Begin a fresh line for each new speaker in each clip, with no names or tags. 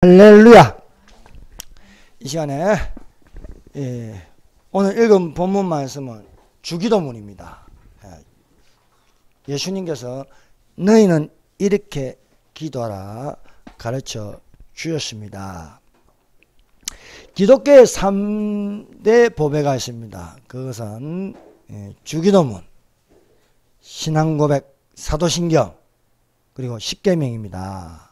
할렐루야. 이 시간에 오늘 읽은 본문 말씀은 주기도문입니다. 예수님께서 너희는 이렇게 기도하라 가르쳐 주셨습니다. 기독교의 3대 보배가 있습니다. 그것은 주기도문, 신앙고백, 사도신경, 그리고 십계명입니다.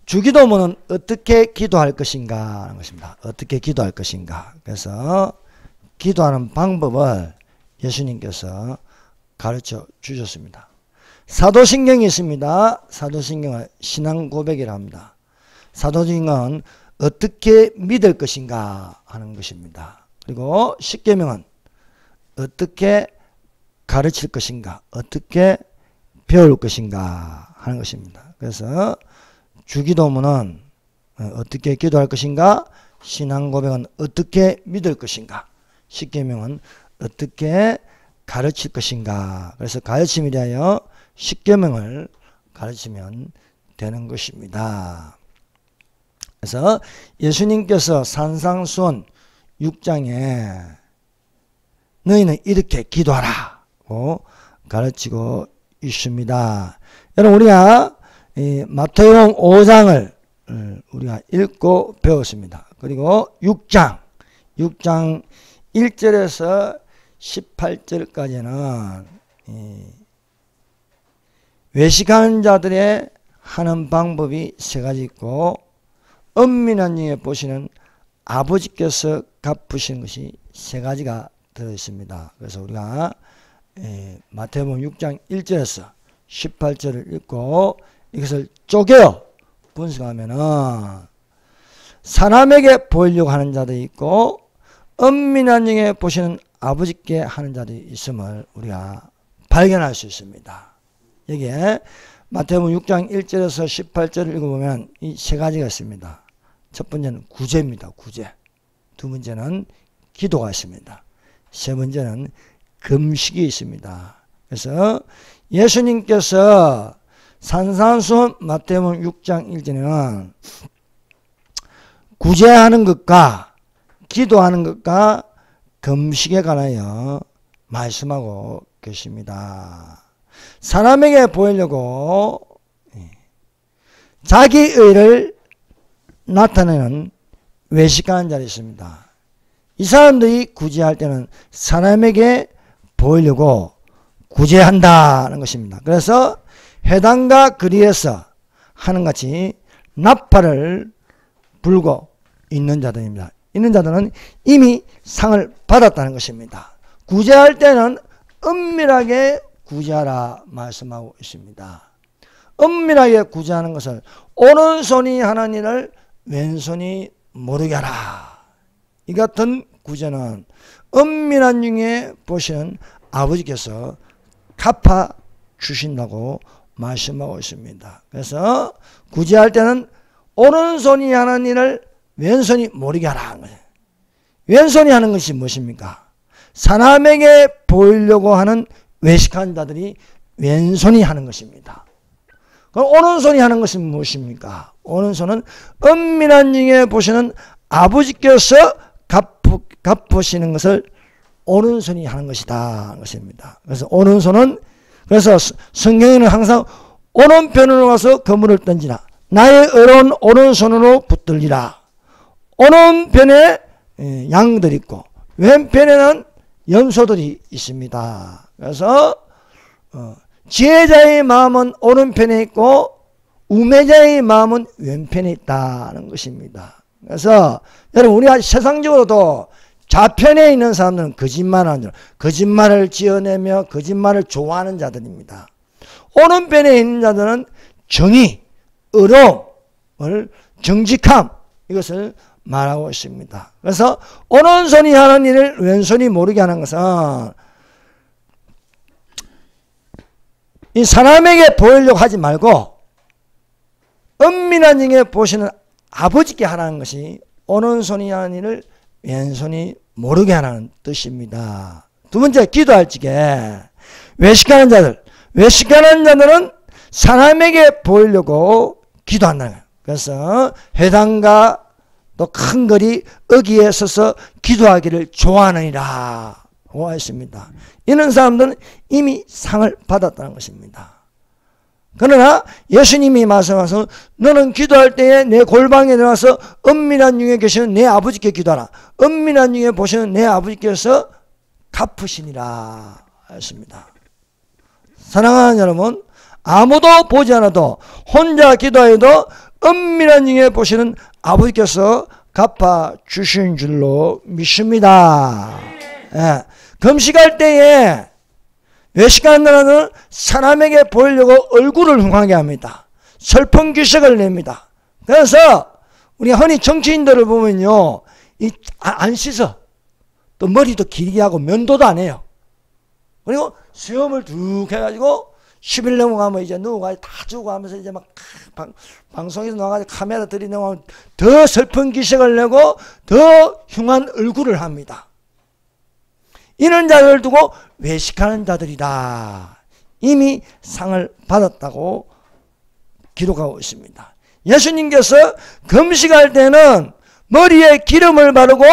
주기도문은 어떻게 기도할 것인가 하는 것입니다. 어떻게 기도할 것인가. 그래서 기도하는 방법을 예수님께서 가르쳐 주셨습니다. 사도신경이 있습니다. 사도신경을 신앙고백이라 합니다. 사도신경은 어떻게 믿을 것인가 하는 것입니다. 그리고 십계명은 어떻게 가르칠 것인가, 어떻게 배울 것인가 하는 것입니다. 그래서 주기도문은 어떻게 기도할 것인가, 신앙고백은 어떻게 믿을 것인가, 십계명은 어떻게 가르칠 것인가. 그래서 가르침에 대하여 십계명을 가르치면 되는 것입니다. 그래서 예수님께서 산상수훈 6장에 너희는 이렇게 기도하라고 가르치고 있습니다. 여러분, 우리가 마태복음 5장을 우리가 읽고 배웠습니다. 그리고 6장 1절에서 18절까지는 외식하는 자들의 하는 방법이 세 가지 있고, 은밀한 중에 보시는 아버지께서 갚으시는 것이 세 가지가 들어있습니다. 그래서 우리가 마태복음 6장 1절에서 18절을 읽고 이것을 쪼개어 분석하면은 사람에게 보이려고 하는 자도 있고 은밀한 중에 보시는 아버지께 하는 자도 있음을 우리가 발견할 수 있습니다. 여기에 마태복음 6장 1절에서 18절을 읽어보면 이 세 가지가 있습니다. 첫 번째는 구제입니다. 구제. 두 번째는 기도가 있습니다. 세 번째는 금식이 있습니다. 그래서 예수님께서 산상수훈 마태복음 6장 1절에는 구제하는 것과 기도하는 것과 금식에 관하여 말씀하고 계십니다. 사람에게 보이려고 자기 의를 나타내는 외식하는 자들이 있습니다. 이 사람들이 구제할 때는 사람에게 보이려고 구제한다는 것입니다. 그래서 회당과 거리에서 하는 같이 나팔을 불고 있는 자들입니다. 있는 자들은 이미 상을 받았다는 것입니다. 구제할 때는 은밀하게 구제하라 말씀하고 있습니다. 은밀하게 구제하는 것을 오른손이 하는 일을 왼손이 모르게 하라. 이 같은 구제는 은밀한 중에 보시는 아버지께서 갚아 주신다고 말씀하고 있습니다. 그래서 구제할 때는 오른손이 하는 일을 왼손이 모르게 하라. 왼손이 하는 것이 무엇입니까? 사람에게 보이려고 하는 외식한 자들이 왼손이 하는 것입니다. 그럼 오른손이 하는 것은 무엇입니까? 오른손은 은밀한 중에 보시는 아버지께서 갚으시는 것을 오른손이 하는 것이다. 것입니다. 그래서 오른손은, 그래서 성경에는 항상 오른편으로 가서 그물을 던지라. 나의 의로운 오른손으로 붙들리라. 오른편에 양들이 있고 왼편에는 염소들이 있습니다. 그래서 지혜자의 마음은 오른편에 있고 우매자의 마음은 왼편에 있다는 것입니다. 그래서 여러분, 우리가 세상적으로도 좌편에 있는 사람들은 거짓말하는 자, 거짓말을 지어내며 거짓말을 좋아하는 자들입니다. 오른편에 있는 자들은 정의, 의로움을, 정직함, 이것을 말하고 있습니다. 그래서 오른손이 하는 일을 왼손이 모르게 하는 것은 이 사람에게 보이려고 하지 말고 은밀한 중에 보시는 아버지께 하라는 것이 오른손이 하는 일을 왼손이 모르게 하라는 뜻입니다. 두 번째, 기도할 적에 외식하는 자들은 사람에게 보이려고 기도한다는 거예요. 그래서 회당과 또 큰 거리 어귀에 서서 기도하기를 좋아하느니라 고 했습니다. 이런 사람들은 이미 상을 받았다는 것입니다. 그러나 예수님이 말씀하셔서 너는 기도할 때에 내 골방에 들어가서 은밀한 중에 계시는 내 아버지께 기도하라. 은밀한 중에 보시는 내 아버지께서 갚으시니라 했습니다. 사랑하는 여러분, 아무도 보지 않아도 혼자 기도해도 은밀한 중에 보시는 아버지께서 갚아주신 줄로 믿습니다. 예. 금식할 때에 외식하는 자는 사람에게 보이려고 얼굴을 흉하게 합니다. 슬픈 기색을 냅니다. 그래서 우리 흔히 정치인들을 보면요, 안 씻어. 또 머리도 길게 하고 면도도 안 해요. 그리고 수염을 둑 해가지고 10일 넘어가면 이제 누가 다 주고 하면서 이제 막 방송에서 나와가지고 카메라 들이대고 더 슬픈 기색을 내고 더 흉한 얼굴을 합니다. 이런 자들을 두고 외식하는 자들이다. 이미 상을 받았다고 기록하고 있습니다. 예수님께서 금식할 때는 머리에 기름을 바르고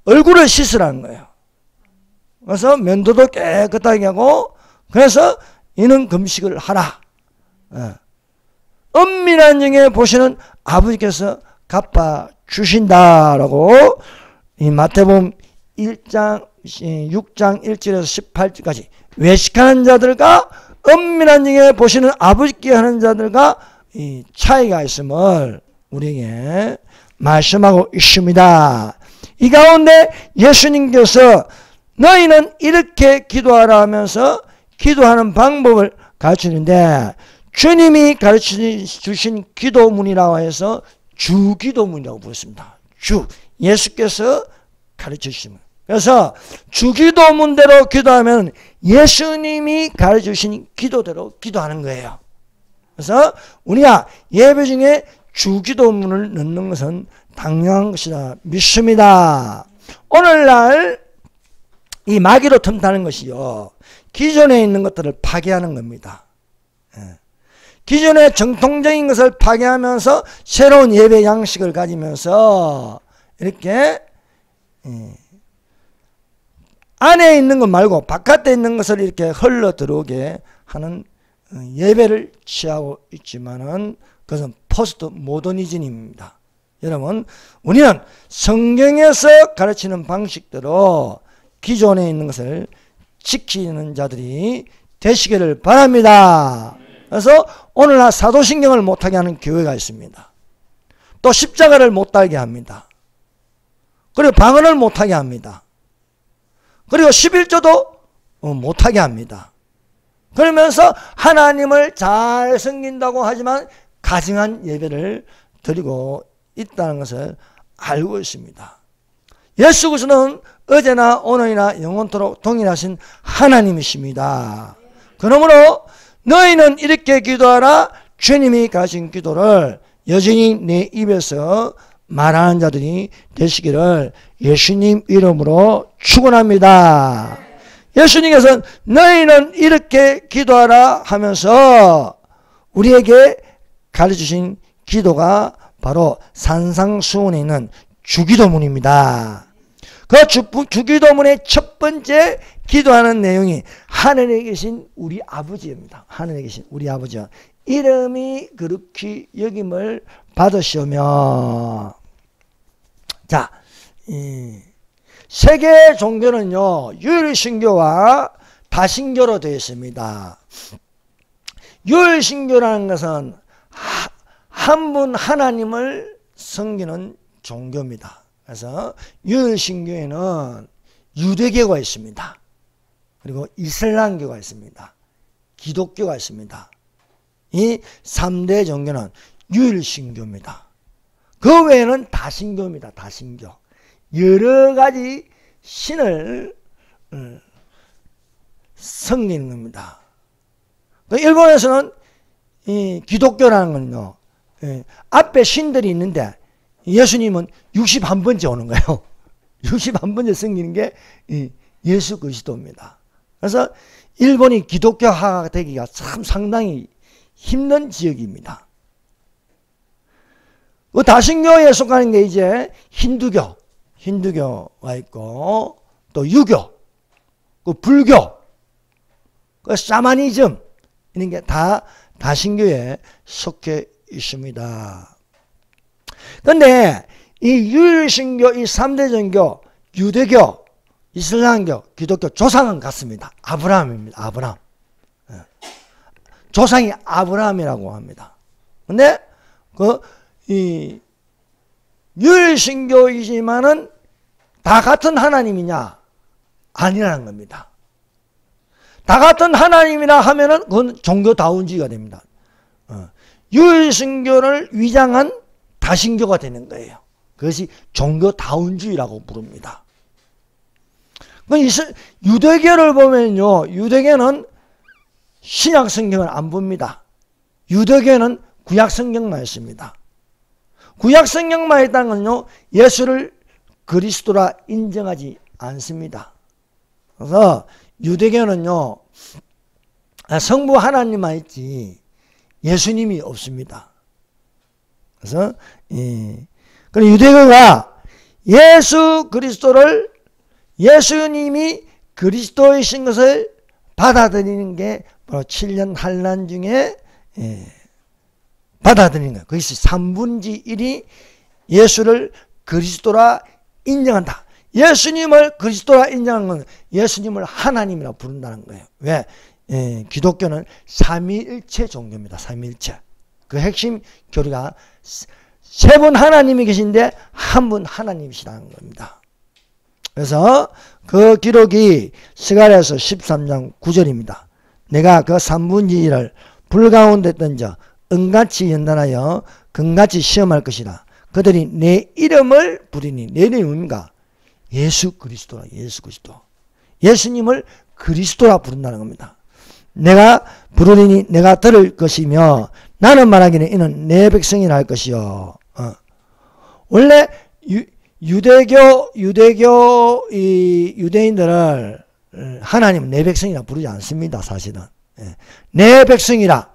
얼굴을 씻으라는 거예요. 그래서 면도도 깨끗하게 하고, 그래서 이는 금식을 하라. 은밀한 중에 보시는 아버지께서 갚아주신다라고 이 마태복음 6장 1절에서 18절까지 외식하는 자들과 은밀한 중에 보시는 아버지께 하는 자들과 이 차이가 있음을 우리에게 말씀하고 있습니다. 이 가운데 예수님께서 너희는 이렇게 기도하라 하면서 기도하는 방법을 가르치는데, 주님이 가르쳐주신 기도문이라고 해서 주기도문이라고 부르습니다. 예수께서 가르쳐주신. 그래서 주기도문대로 기도하면 예수님이 가르쳐주신 기도대로 기도하는 거예요. 그래서 우리가 예배 중에 주기도문을 넣는 것은 당연한 것이라 믿습니다. 오늘날 이 마귀로 틈타는 것이요, 기존에 있는 것들을 파괴하는 겁니다. 기존의 정통적인 것을 파괴하면서 새로운 예배 양식을 가지면서 이렇게 안에 있는 것 말고 바깥에 있는 것을 이렇게 흘러 들어오게 하는 예배를 취하고 있지만은 그것은 포스트 모더니즘입니다. 여러분, 우리는 성경에서 가르치는 방식대로 기존에 있는 것을 지키는 자들이 되시기를 바랍니다. 그래서 오늘날 사도신경을 못하게 하는 교회가 있습니다. 또 십자가를 못 달게 합니다. 그리고 방언을 못하게 합니다. 그리고 11조도 못하게 합니다. 그러면서 하나님을 잘 섬긴다고 하지만 가증한 예배를 드리고 있다는 것을 알고 있습니다. 예수 그리스도는 어제나 오늘이나 영원토록 동일하신 하나님이십니다. 그러므로 너희는 이렇게 기도하라. 주님이 가신 기도를 여전히 내 입에서 말하는 자들이 되시기를 예수님 이름으로 축원합니다. 예수님께서는 너희는 이렇게 기도하라 하면서 우리에게 가르쳐주신 기도가 바로 산상수훈에 있는 주기도문입니다. 그 주기도문의 첫 번째 기도하는 내용이 하늘에 계신 우리 아버지입니다. 하늘에 계신 우리 아버지와 이름이 그렇게 여김을 받으시오며. 자, 세계 종교는요, 유일신교와 다신교로 되어 있습니다. 유일신교라는 것은 한 분 하나님을 섬기는 종교입니다. 그래서 유일신교에는 유대교가 있습니다. 그리고 이슬람교가 있습니다. 기독교가 있습니다. 이 3대 종교는 유일신교입니다. 그 외에는 다신교입니다. 다신교. 여러 가지 신을 섬기는 겁니다. 일본에서는 이 기독교라는 건요, 앞에 신들이 있는데 예수님은 61번째 오는 거예요. 61번째 섬기는 게 예수 그리스도입니다. 그래서 일본이 기독교화가 되기가 참 상당히 힘든 지역입니다. 그 다신교에 속하는 게 이제 힌두교가 있고, 또 유교, 그 불교, 그 샤머니즘, 이런 게 다 다신교에 속해 있습니다. 그런데 이 유일신교, 이 3대 종교, 유대교, 이슬람교, 기독교, 조상은 같습니다. 아브라함입니다. 아브라함. 조상이 아브라함이라고 합니다. 근데 이 유일신교이지만은 다 같은 하나님이냐? 아니라는 겁니다. 다 같은 하나님이라 하면은 그건 종교다운주의가 됩니다. 유일신교를 위장한 다신교가 되는 거예요. 그것이 종교다운주의라고 부릅니다. 유대교를 보면요, 유대교는 신약 성경을 안 봅니다. 유대교는 구약 성경만 있습니다. 구약 성경만 있다는 건요, 예수를 그리스도라 인정하지 않습니다. 그래서 유대교는요, 성부 하나님만 있지 예수님이 없습니다. 그래서 그럼 유대교가 예수 그리스도를, 예수님이 그리스도이신 것을 받아들이는 게 바로 7년 환난 중에 받아들이는 거예요. 그것이 3분의 1이 예수를 그리스도라 인정한다. 예수님을 그리스도라 인정하는 건 예수님을 하나님이라 부른다는 거예요. 왜? 기독교는 삼위일체 종교입니다. 삼위일체. 그 핵심 교리가 세 분 하나님이 계신데 한 분 하나님이시라는 겁니다. 그래서 그 기록이 스가랴서 13장 9절입니다. 내가 그 3분의 1을 불 가운데 던져 은같이 연단하여 금같이 시험할 것이라. 그들이 내 이름을 부르니, 내 이름이 뭡니까? 예수 그리스도라. 예수 그리스도. 예수님을 그리스도라 부른다는 겁니다. 내가 부르리니 내가 들을 것이며 나는 말하기는 이는 내 백성이라 할 것이요. 원래 유대인들을 하나님은 내 백성이라 부르지 않습니다. 사실은. 내 백성이라.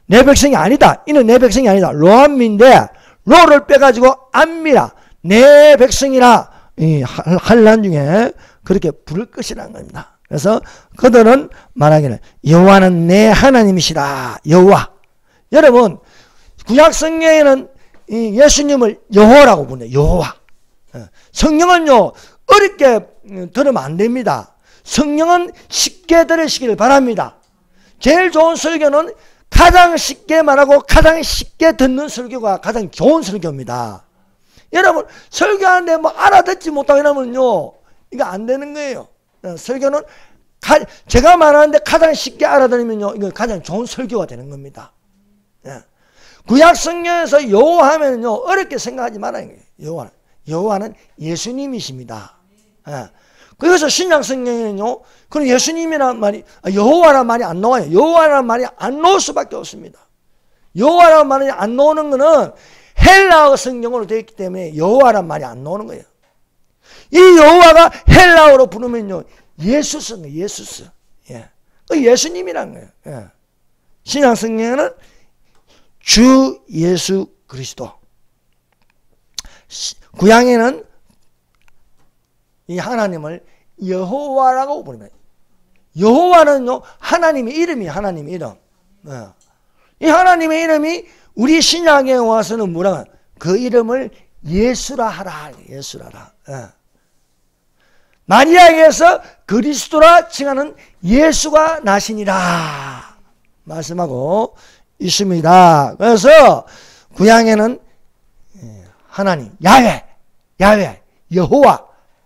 내 백성이 아니다. 이는 내 백성이 아니다. 로암미인데 로를 빼가지고 암미라. 내 백성이라. 이 환난 중에 그렇게 부를 것이라는 겁니다. 그래서 그들은 말하기를 여호와는 내 하나님이시라. 여호와. 여러분 구약 성경에는 예수님을 여호와라고 부르네요. 여호와. 성경은요 어렵게 들으면 안 됩니다. 성경은 쉽게 들으시기를 바랍니다. 제일 좋은 설교는 가장 쉽게 말하고 가장 쉽게 듣는 설교가 가장 좋은 설교입니다. 여러분 설교하는데 뭐 알아듣지 못하고 이러면요 이거 안 되는 거예요. 설교는 제가 말하는데 가장 쉽게 알아들으면요 이거 가장 좋은 설교가 되는 겁니다. 구약 성경에서 여호와 하면요 어렵게 생각하지 말아야 해요. 여호와는 예수님이십니다. 그래서 신약 성경에는요 그럼 예수님이란 말이 여호와란 말이 안 나와요. 여호와란 말이 안 나올 수밖에 없습니다. 여호와란 말이 안 나오는 거는 헬라어 성경으로 되어 있기 때문에 여호와란 말이 안 나오는 거예요. 이 여호와가 헬라어로 부르면요 예수스는 거예요. 예수스. 예수님이란 거예요. 신약 성경에는 주 예수 그리스도. 구약에는 이 하나님을 여호와라고 부릅니다. 여호와는요 하나님의 이름이 하나님의 이름. 이 하나님의 이름이 우리 신약에 와서는 뭐라 그 이름을 예수라 하라. 예수라 하라. 마리아에게서 그리스도라 칭하는 예수가 나시니라 말씀하고 있습니다. 그래서 구약에는 하나님 야훼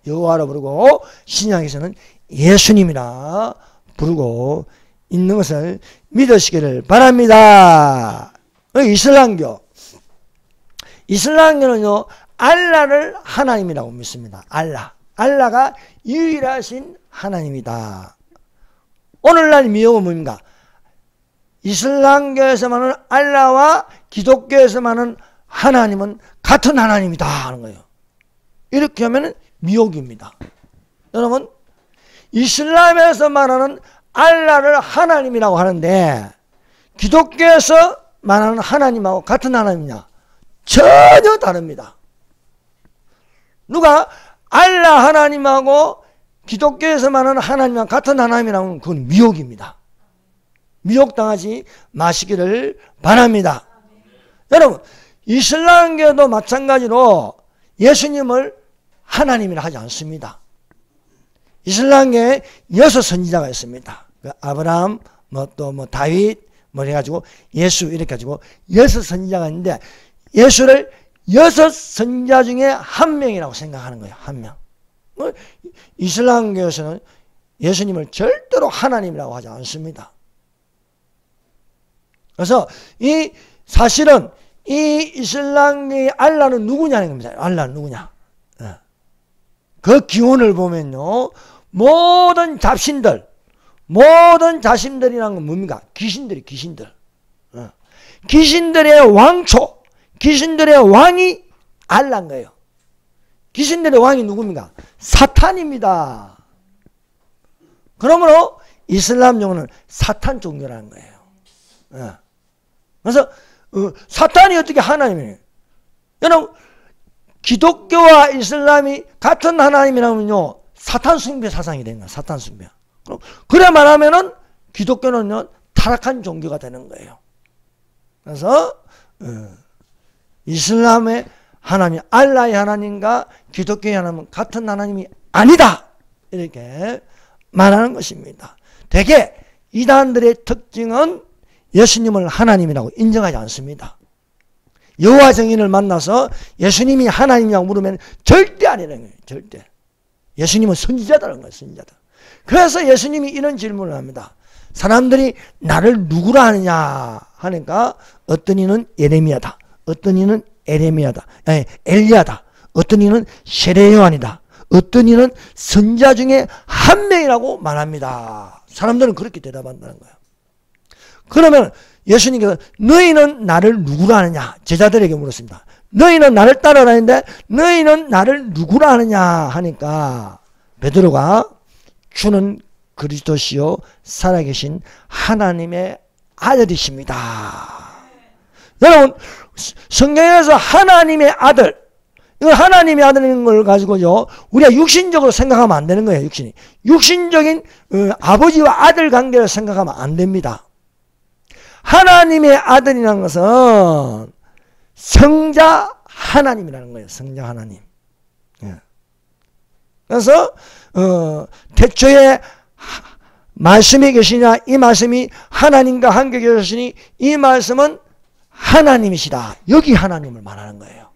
여호와로 부르고 신약에서는 예수님이라 부르고 있는 것을 믿으시기를 바랍니다. 이슬람교는요 알라를 하나님이라고 믿습니다. 알라가 유일하신 하나님이다. 오늘날 미혹은 뭡니까? 이슬람교에서만은 알라와 기독교에서만은 하나님은 같은 하나님이다 하는 거예요. 이렇게 하면 미혹입니다. 여러분 이슬람에서 말하는 알라를 하나님이라고 하는데 기독교에서 말하는 하나님하고 같은 하나님이냐? 전혀 다릅니다. 누가 알라 하나님하고 기독교에서 말하는 하나님과 같은 하나님이라면 그건 미혹입니다. 미혹당하지 마시기를 바랍니다. 여러분, 이슬람교도 마찬가지로 예수님을 하나님이라 하지 않습니다. 이슬람교에 6 선지자가 있습니다. 아브라함, 다윗, 해가지고 예수 이렇게 가지고 6 선지자가 있는데 예수를 6 선지자 중에 한 명이라고 생각하는 거예요. 한 명. 이슬람교에서는 예수님을 절대로 하나님이라고 하지 않습니다. 그래서 사실은 이 이슬람의 알라는 누구냐는 겁니다. 알라는 누구냐. 그 기원을 보면요. 모든 자신들이란 건 뭡니까? 귀신들. 귀신들의 왕초, 귀신들의 왕이 알라인 거예요. 귀신들의 왕이 누굽니까? 사탄입니다. 그러므로 이슬람 종교는 사탄 종교라는 거예요. 그래서 사탄이 어떻게 하나님이에요? 여러분, 기독교와 이슬람이 같은 하나님이라면요, 사탄 숭배 사상이 되는 거예요. 사탄 숭배. 그래 말하면은 기독교는요, 타락한 종교가 되는 거예요. 그래서 이슬람의 하나님, 알라의 하나님과 기독교의 하나님은 같은 하나님이 아니다, 이렇게 말하는 것입니다. 대개 이단들의 특징은 예수님을 하나님이라고 인정하지 않습니다. 여호와 증인을 만나서 예수님이 하나님이라고 물으면 절대 아니라는 거예요. 절대. 예수님은 선지자다는 거예요. 선지자다. 그래서 예수님이 이런 질문을 합니다. 사람들이 나를 누구라 하느냐 하니까 어떤 이는 예레미야다, 어떤 이는 엘리야다, 어떤 이는 세례요한이다, 어떤 이는 선지자 중에 한 명이라고 말합니다. 사람들은 그렇게 대답한다는 거예요. 그러면 예수님께서 너희는 나를 누구라 하느냐 제자들에게 물었습니다. 너희는 나를 따라다니는데 너희는 나를 누구라 하느냐 하니까 베드로가 주는 그리스도시요 살아계신 하나님의 아들이십니다. 여러분, 성경에서 하나님의 아들, 이거 하나님의 아들인 걸 가지고요, 우리가 육신적으로 생각하면 안 되는 거예요. 육신적인 아버지와 아들 관계를 생각하면 안 됩니다. 하나님의 아들이라는 것은 성자 하나님이라는 거예요. 성자 하나님. 그래서 태초에 말씀이 계시냐, 이 말씀이 하나님과 함께 계시니 이 말씀은 하나님이시다. 여기 하나님을 말하는 거예요.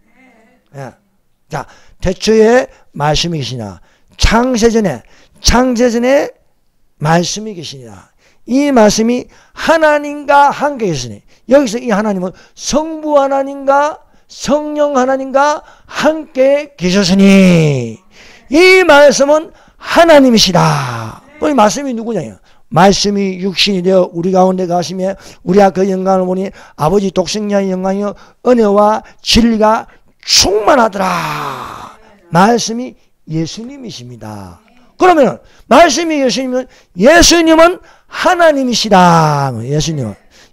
자, 태초에 말씀이 계시냐, 창세전에 말씀이 계시냐, 이 말씀이 하나님과 함께 계시니 여기서 이 하나님은 성부 하나님과 성령 하나님과 함께 계셨으니 이 말씀은 하나님이시다. 이 말씀이 누구냐? 말씀이 육신이 되어 우리 가운데 가시며 우리가 그 영광을 보니 아버지 독생자의 영광이요 은혜와 진리가 충만하더라. 말씀이 예수님이십니다. 그러면 말씀이 예수님은 하나님이시다.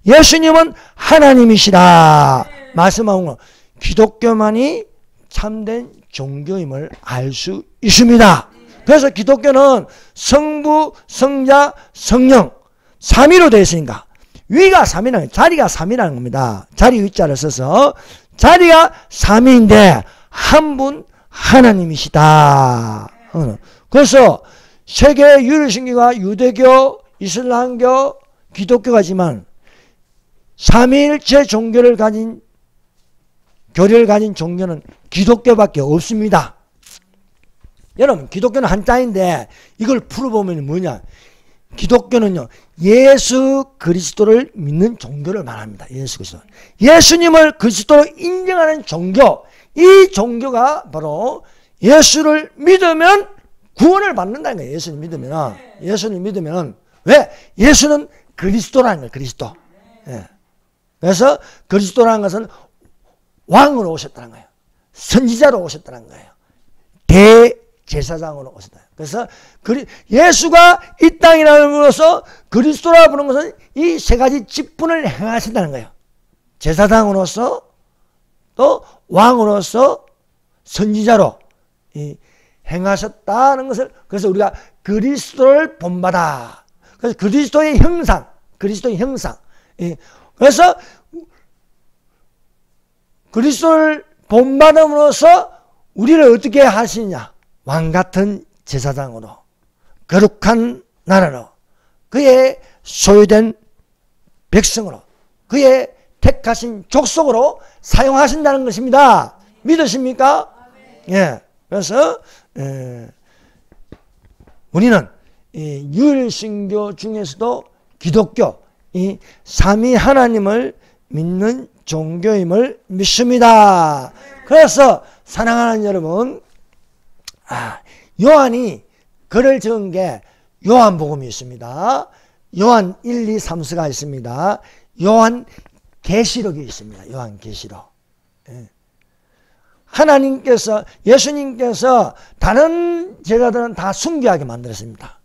예수님은 하나님이시다. 말씀하는 거 기독교만이 참된 종교임을 알 수 있습니다. 그래서 기독교는 성부, 성자, 성령 3위로 되어 있으니까 위가 3위라는 자리가 3위라는 겁니다. 자리 위자를 써서 자리가 3위인데 한 분 하나님이시다. 그래서 세계 유일신교가 유대교, 이슬람교, 기독교가지만 삼위일체 교리를 가진 종교는 기독교밖에 없습니다. 여러분, 기독교는 한자인데 이걸 풀어보면 뭐냐? 기독교는요, 예수 그리스도를 믿는 종교를 말합니다. 예수 그리스도. 예수님을 그리스도로 인정하는 종교. 이 종교가 바로 예수를 믿으면 구원을 받는다는 거예요. 예수를 믿으면. 왜? 예수는 그리스도라는 거예요. 그리스도. 예. 그래서 그리스도라는 것은 왕으로 오셨다는 거예요. 선지자로 오셨다는 거예요. 대제사장으로 오셨다. 그래서 예수가 이 땅이라는 것으로서 그리스도라 부르는 것은 이 세 가지 직분을 행하신다는 거예요. 제사장으로서, 또 왕으로서 선지자로 행하셨다는 것을, 그래서 우리가 그리스도를 본받아. 그래서 그리스도의 형상, 그리스도의 형상. 그래서 그리스도를 본받음으로써 우리를 어떻게 하시냐? 왕같은 제사장으로, 거룩한 나라로, 그의 소유된 백성으로, 그의 택하신 족속으로 사용하신다는 것입니다. 믿으십니까? 예. 그래서 우리는 이 유일신교 중에서도 기독교, 이 삼위 하나님을 믿는 종교임을 믿습니다. 그래서 사랑하는 여러분, 요한이 글을 적은 게 요한복음이 있습니다. 요한 1, 2, 3서가 있습니다. 요한 계시록이 있습니다. 요한 계시록. 하나님께서, 예수님께서 다른 제자들은 다 순교하게 만들었습니다.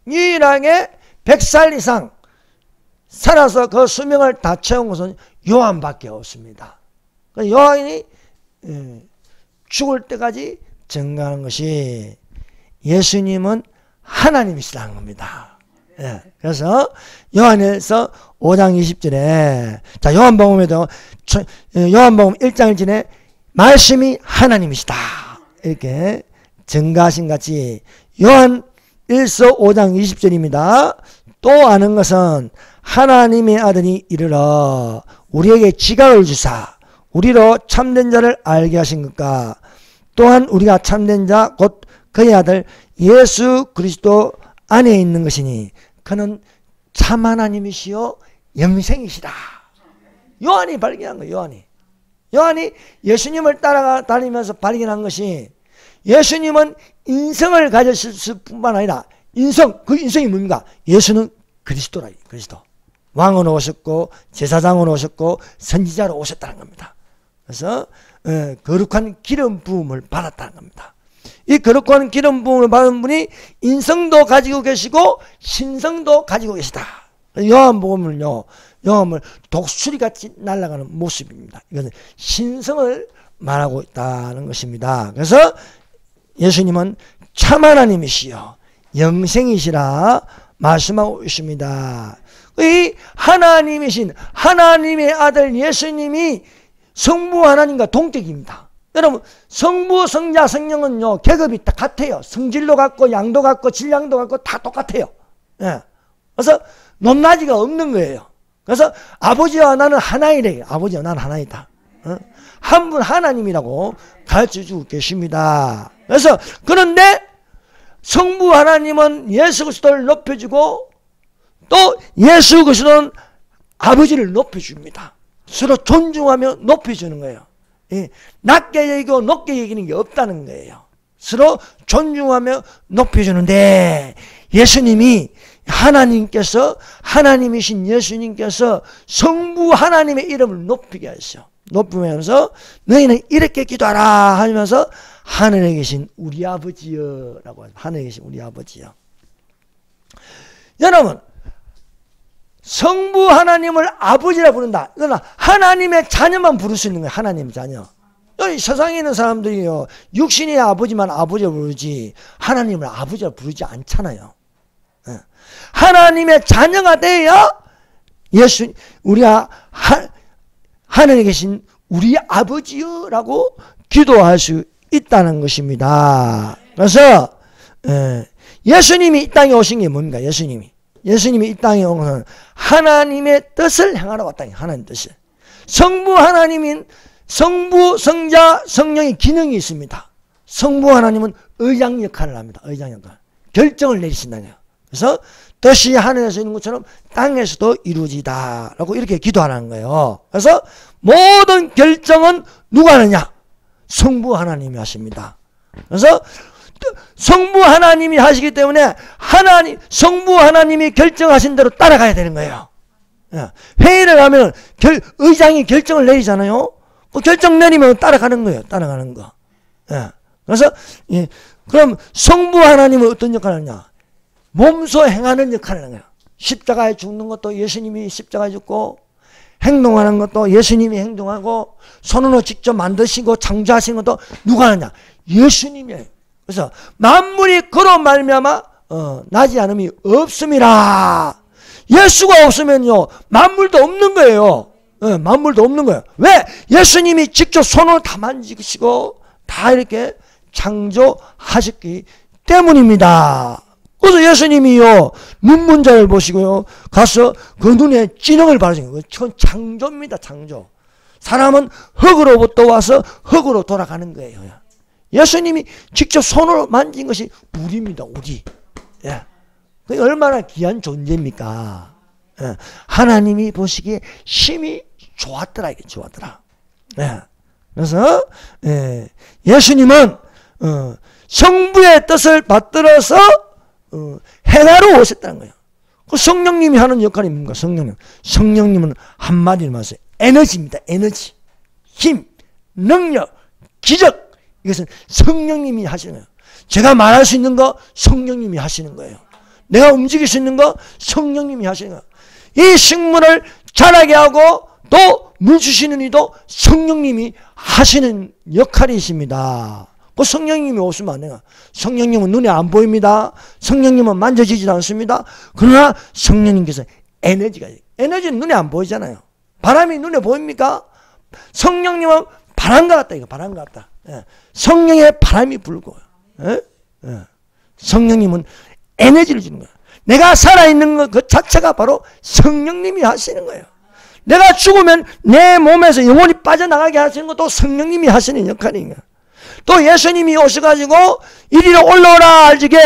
유일하게 100살 이상 살아서 그 수명을 다 채운 것은 요한밖에 없습니다. 요한이 죽을 때까지 증거하는 것이 예수님은 하나님이시라는 겁니다. 예, 그래서 요한에서 5장 20절에, 자, 요한복음에도 요한복음 1장 1절에 말씀이 하나님이시다 이렇게 증거하신 같이 요한 1서 5장 20절입니다. 또 아는 것은 하나님의 아들이 이르러 우리에게 지각을 주사 우리로 참된 자를 알게 하신 것과 또한 우리가 참된 자 곧 그의 아들 예수 그리스도 안에 있는 것이니 그는 참 하나님이시요 영생이시다. 요한이 발견한 거예요. 요한이 예수님을 따라다니면서 발견한 것이, 예수님은 인성을 가졌을 뿐만 아니라 그 인성이 뭡니까? 예수는 그리스도라. 그리스도. 왕으로 오셨고 제사장으로 오셨고 선지자로 오셨다는 겁니다. 그래서 거룩한 기름 부음을 받았다는 겁니다. 이 거룩한 기름 부음을 받은 분이 인성도 가지고 계시고 신성도 가지고 계시다. 요한복음을요, 요한을 독수리같이 날아가는 모습입니다. 이것은 신성을 말하고 있다는 것입니다. 그래서 예수님은 참 하나님이시여 영생이시라 말씀하고 있습니다. 이 하나님이신 하나님의 아들 예수님이 성부 하나님과 동격입니다. 여러분, 성부, 성자, 성령은요 계급이 다 같아요. 성질도 같고 양도 같고 질량도 같고 다 똑같아요. 예. 그래서 높낮이가 없는 거예요. 그래서 아버지와 나는 하나이래요. 아버지와 나는 하나이다. 한 분 하나님이라고 가르쳐주고 계십니다. 그래서 그런데 성부 하나님은 예수 그리스도를 높여주고 또 예수 그리스도는 아버지를 높여줍니다. 서로 존중하며 높여주는 거예요. 낮게 여기고 높게 여기는 게 없다는 거예요. 서로 존중하며 높여주는데 예수님이 하나님께서 하나님이신 예수님께서 성부 하나님의 이름을 높이게 하셔. 높이면서 너희는 이렇게 기도하라 하면서 하늘에 계신 우리 아버지여 라고 하죠. 하늘에 계신 우리 아버지여. 여러분, 성부 하나님을 아버지라 부른다. 이거는 하나님의 자녀만 부를 수 있는 거예요. 하나님의 자녀. 여기 세상에 있는 사람들이요, 육신의 아버지만 아버지라 부르지 하나님을 아버지라 부르지 않잖아요. 하나님의 자녀가 되어야 우리가 하늘에 계신 우리 아버지여라고 기도할 수 있다는 것입니다. 그래서 예수님이 이 땅에 오신 게 뭡니까? 예수님이 이 땅에 온 것은 하나님의 뜻을 행하러 왔다. 하나님 뜻을. 성부 하나님인 성부, 성자, 성령의 기능이 있습니다. 성부 하나님은 의장 역할을 합니다. 의장 역할. 결정을 내리신다는 거예요. 그래서 뜻이 하늘에서 있는 것처럼 땅에서도 이루어지다 라고 이렇게 기도하는 거예요. 그래서 모든 결정은 누가 하느냐? 성부 하나님이 하십니다. 그래서 성부 하나님이 하시기 때문에 성부 하나님이 결정하신 대로 따라가야 되는 거예요. 회의를 하면 의장이 결정을 내리잖아요. 그 결정 내리면 따라가는 거예요. 따라가는 거. 그래서 그럼 성부 하나님은 어떤 역할을 하느냐? 몸소 행하는 역할을 하는 거예요. 십자가에 죽는 것도 예수님이 십자가에 죽고 행동하는 것도 예수님이 행동하고 손으로 직접 만드시고 창조하신 것도 누가 하느냐? 예수님이에요. 그래서 만물이 그로 말미암아 나지 않음이 없음이라. 예수가 없으면요 만물도 없는 거예요. 만물도 없는 거예요. 왜? 예수님이 직접 손으로 다 만지시고 다 이렇게 창조하셨기 때문입니다. 그래서 예수님이요 눈문자를 보시고요 가서 그 눈에 진흙을 바르신 거예요. 그건 창조입니다. 창조. 사람은 흙으로부터 와서 흙으로 돌아가는 거예요. 예수님이 직접 손으로 만진 것이 우리입니다. 우리. 예. 그게 얼마나 귀한 존재입니까? 예. 하나님이 보시기에 심히 좋았더라. 이게 좋았더라. 예. 그래서 예수님은 성부의 뜻을 받들어서 행하러 오셨다는 거예요. 그 성령님이 하는 역할이 뭡니까? 성령님은 한마디로 말해서 에너지입니다. 에너지, 힘, 능력, 기적. 이것은 성령님이 하시는 거예요. 제가 말할 수 있는 거 성령님이 하시는 거예요. 내가 움직일 수 있는 거 성령님이 하시는 거예요. 이 식물을 자라게 하고 또 물 주시는 이도 성령님이 하시는 역할이십니다. 그 성령님이 오시면 안 돼요. 성령님은 눈에 안 보입니다. 성령님은 만져지지 않습니다. 그러나 성령님께서 에너지가, 에너지는 눈에 안 보이잖아요. 바람이 눈에 보입니까? 성령님은 바람과 같다. 이거 바람과 같다. 예. 성령의 바람이 불고, 예? 예. 성령님은 에너지를 주는 거예요. 내가 살아있는 것 그 자체가 바로 성령님이 하시는 거예요. 내가 죽으면 내 몸에서 영혼이 빠져나가게 하시는 것도 성령님이 하시는 역할인 거예요. 또 예수님이 오셔가지고 이리로 올라오라 알지게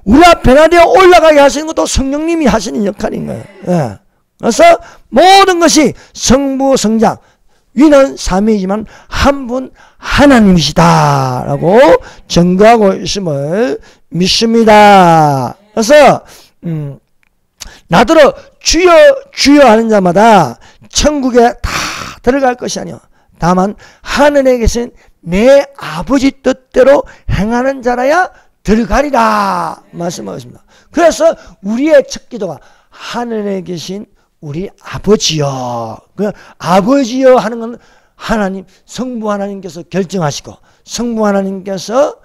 우리 앞에 나되어 올라가게 하시는 것도 성령님이 하시는 역할인 거예요. 예. 그래서 모든 것이 성부 성자 위는 삼위이지만 한 분 하나님이시다 라고 증거하고 있음을 믿습니다. 그래서 나더러 주여 주여 하는 자마다 천국에 다 들어갈 것이 아니요 다만 하늘에 계신 내 아버지 뜻대로 행하는 자라야 들어가리라 말씀하셨습니다. 그래서 우리의 첫 기도가 하늘에 계신 우리 아버지여. 그 아버지여 하는 건 하나님 성부 하나님께서 결정하시고 성부 하나님께서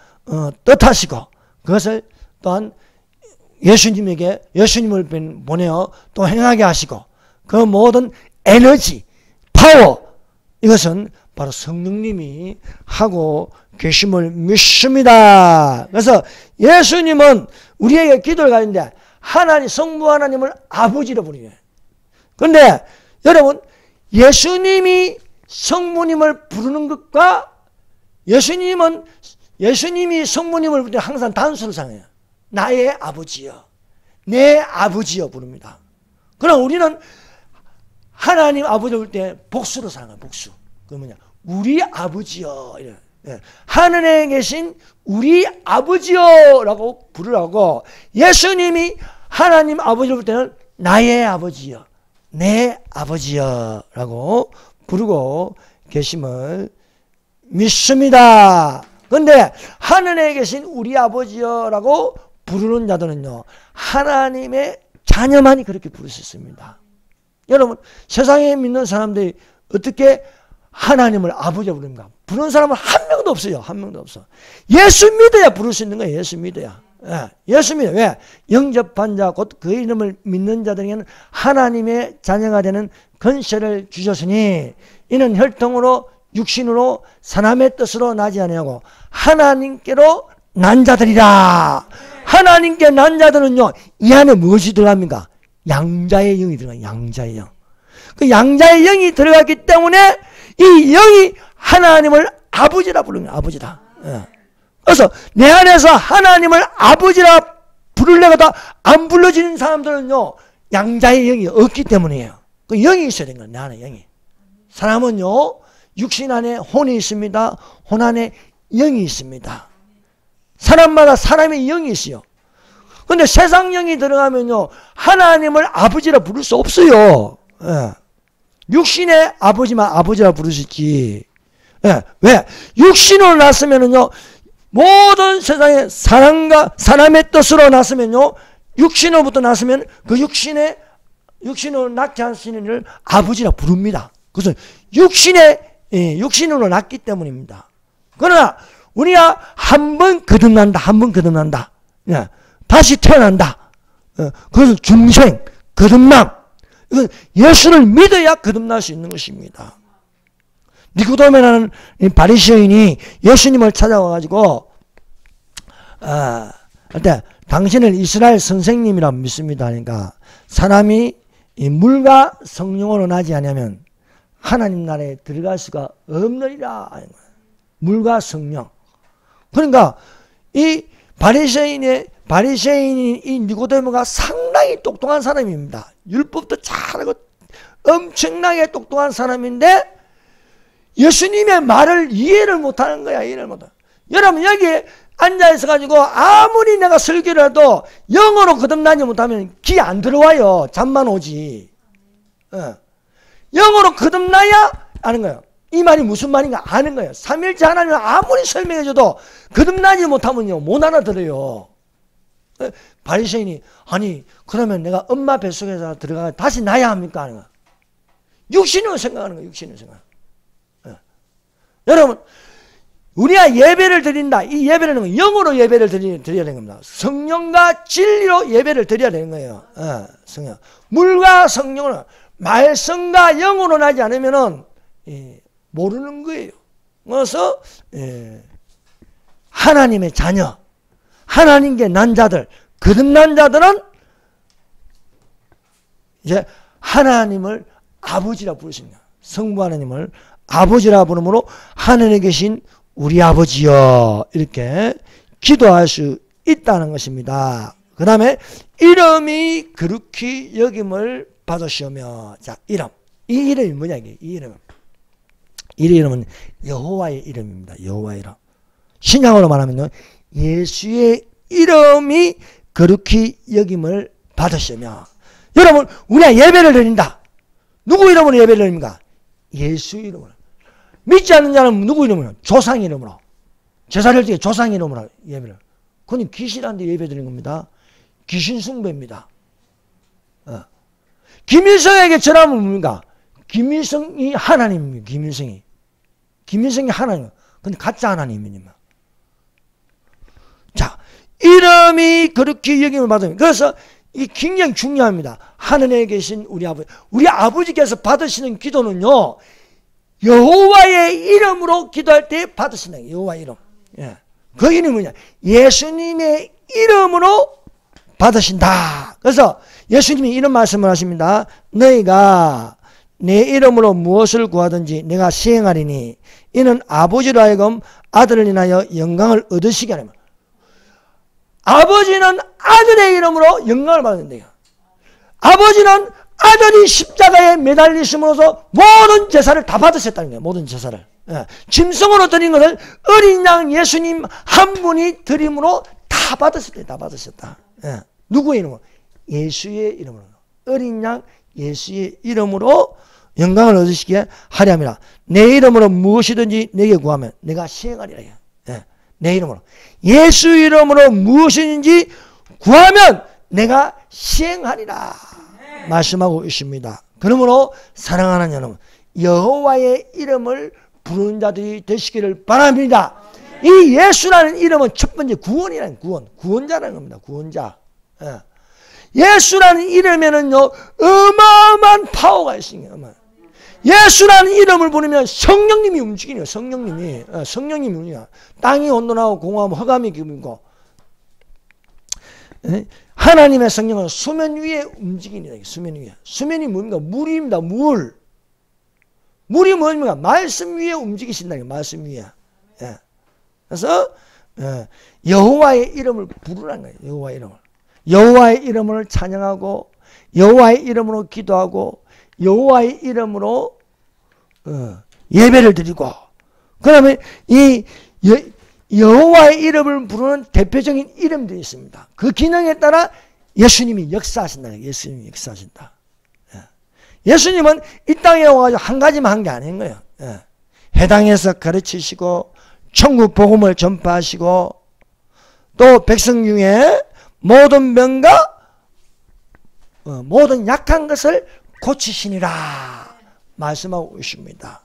뜻하시고 그것을 또한 예수님에게 예수님을 보내어 또 행하게 하시고 그 모든 에너지 파워 이것은 바로 성령님이 하고 계심을 믿습니다. 그래서 예수님은 우리에게 기도를 가는데 하나님 성부 하나님을 아버지로 부르네요. 그런데 여러분 예수님이 성부님을 부르는 것과 예수님이 성부님을 부를 때 항상 단수를 사용해요. 나의 아버지여, 내 아버지여 부릅니다. 그럼 우리는 하나님 아버지를 부를 때 복수로 사용해요. 복수. 그 뭐냐? 우리 아버지여. 하늘에 계신 우리 아버지여라고 부르라고 예수님이 하나님 아버지를 부를 때는 나의 아버지여, 내 아버지여라고 부르고 계심을 믿습니다. 그런데 하늘에 계신 우리 아버지여라고 부르는 자들은요 하나님의 자녀만이 그렇게 부를 수 있습니다. 여러분 세상에 믿는 사람들이 어떻게 하나님을 아버지로 부릅니까? 부르는 사람은 한 명도 없어요. 한 명도 없어. 예수 믿어야 부를 수 있는 거예요. 예수 믿어야. 예, 예수 믿어. 왜? 영접한 자 곧 그 이름을 믿는 자들에게는 하나님의 자녀가 되는 권세를 주셨으니 이는 혈통으로 육신으로 사람의 뜻으로 나지 아니하고 하나님께로 난 자들이라. 하나님께 난 자들은요 이 안에 무엇이 들어갑니까? 양자의 영이 들어가요. 양자의 영. 그 양자의 영이 들어갔기 때문에 이 영이 하나님을 아버지라 부르는 거예요. 아버지다. 예. 그래서 내 안에서 하나님을 아버지라 부르려고 안 불러지는 사람들은요 양자의 영이 없기 때문이에요. 그 영이 있어야 되는 거예요. 내 안에 영이. 사람은요 육신 안에 혼이 있습니다. 혼 안에 영이 있습니다. 사람마다 사람의 영이 있어요. 그런데 세상 영이 들어가면요 하나님을 아버지라 부를 수 없어요. 예. 육신의 아버지만 아버지라 부르시지. 예. 왜? 육신으로 났으면은요 모든 세상의 사람과 사람의 뜻으로 났으면요 육신으로부터 났으면 그 육신의 육신으로 낳지 않으시는 이를 아버지라 부릅니다. 그것은 육신으로 낳기 때문입니다. 그러나 우리가 한 번 거듭난다. 한 번 거듭난다. 다시 태어난다. 그것은 중생, 거듭남. 이건 예수를 믿어야 거듭날 수 있는 것입니다. 니고데모라는 바리새인이 예수님을 찾아와가지고 당신을 이스라엘 선생님이라 믿습니다 하니까 사람이 이 물과 성령으로 나지 않으면 하나님 나라에 들어갈 수가 없느니라. 물과 성령. 그러니까 이 바리새인이 이 니고데모가 상당히 똑똑한 사람입니다. 율법도 잘하고 엄청나게 똑똑한 사람인데 예수님의 말을 이해를 못하는 거야. 이해를 못해. 여러분 여기 앉아있어 가지고 아무리 내가 설교를 해도 영어로 거듭나지 못하면 귀 안 들어와요. 잠만 오지. 영어로 거듭나야 아는 거예요. 이 말이 무슨 말인가 아는 거예요. 삼일째 하나님을 아무리 설명해줘도 거듭나지 못하면요 못 알아들어요. 바리새인이 아니 그러면 내가 엄마 뱃속에서 들어가 다시 나야 합니까 하는 거야. 육신으로 생각하는 거예요. 육신으로 생각. 여러분 우리가 예배를 드린다. 이 예배는 영으로 예배를 드려야 되는 겁니다. 성령과 진리로 예배를 드려야 되는 거예요. 성령. 물과 성령으로 말씀과 영으로 나지 않으면은 모르는 거예요. 그래서 하나님의 자녀, 하나님께 난 자들, 거듭난 자들은 이제 하나님을 아버지라 부르십니다. 성부 하나님을 아버지라 부르므로 하늘에 계신 우리 아버지여 이렇게 기도할 수 있다는 것입니다. 그 다음에 이름이 거룩히 여김을 받으시오며. 자, 이름. 이 이름이 뭐냐 이게? 이 이름은. 이 이름은 여호와의 이름입니다. 여호와의 이름. 신약으로 말하면 예수의 이름이 거룩히 여김을 받으시오며. 여러분 우리가 예배를 드린다. 누구 이름으로 예배를 드립니까? 예수 이름으로. 믿지 않는 자는 누구 이름으로? 조상 이름으로. 제사를 지게 조상 이름으로 예배를. 그건 귀신한테 예배 드리는 겁니다. 귀신 숭배입니다. 김일성에게 전하면 뭡니까? 김일성이 하나님입니다. 김일성이 하나님. 근데 가짜 하나님입니다. 자, 이름이 그렇게 여김을 받으면. 그래서 이 굉장히 중요합니다. 하늘에 계신 우리 아버지. 우리 아버지께서 받으시는 기도는요. 여호와의 이름으로 기도할 때 받으신다. 여호와의 이름. 그 이름이 뭐냐? 예수님의 이름으로 받으신다. 그래서 예수님이 이런 말씀을 하십니다. 너희가 내 이름으로 무엇을 구하든지 내가 시행하리니 이는 아버지로 하여금 아들을 인하여 영광을 얻으시게 하는 거예요. 아버지는 아들의 이름으로 영광을 받는데요. 아버지는 아들이 십자가에 매달리심으로써 모든 제사를 다 받으셨다는 거예요. 모든 제사를. 짐승으로 드린 것을 어린 양 예수님 한 분이 드림으로 다 받으셨다. 다 받으셨다. 누구의 이름으로? 예수의 이름으로. 어린 양 예수의 이름으로 영광을 얻으시게 하려 함이라. 내 이름으로 무엇이든지 내게 구하면 내가 시행하리라. 내 이름으로. 예수 이름으로 무엇이든지 구하면 내가 시행하리라. 말씀하고 있습니다. 그러므로 사랑하는 여러분, 여호와의 이름을 부르는 자들이 되시기를 바랍니다. 이 예수라는 이름은 첫 번째 구원이라는 구원자라는 겁니다. 구원자. 예수라는 이름에는요 어마어마한 파워가 있습니다. 예수라는 이름을 부르면 성령님이 움직이네요. 성령님이 움직여. 땅이 온도나고 공허하고 흑암이 기울고 하나님의 성령은 수면 위에 움직이니다. 수면 위에. 수면이 뭡니까? 물입니다. 물이 뭡니까? 말씀 위에 움직이신다는 거예요. 말씀 위에. 그래서 여호와의 이름을 부르라는 거예요. 여호와의 이름을. 여호와의 이름을 찬양하고 여호와의 이름으로 기도하고 여호와의 이름으로 예배를 드리고 그다음에 이 여호와의 이름을 부르는 대표적인 이름들이 있습니다. 그 기능에 따라 예수님이 역사하신다. 예수님이 역사하신다. 예수님은 이 땅에 와가지고 한 가지만 한 게 아닌 거예요. 회당에서 가르치시고 천국 복음을 전파하시고 또 백성 중에 모든 병과 모든 약한 것을 고치시니라 말씀하고 있습니다.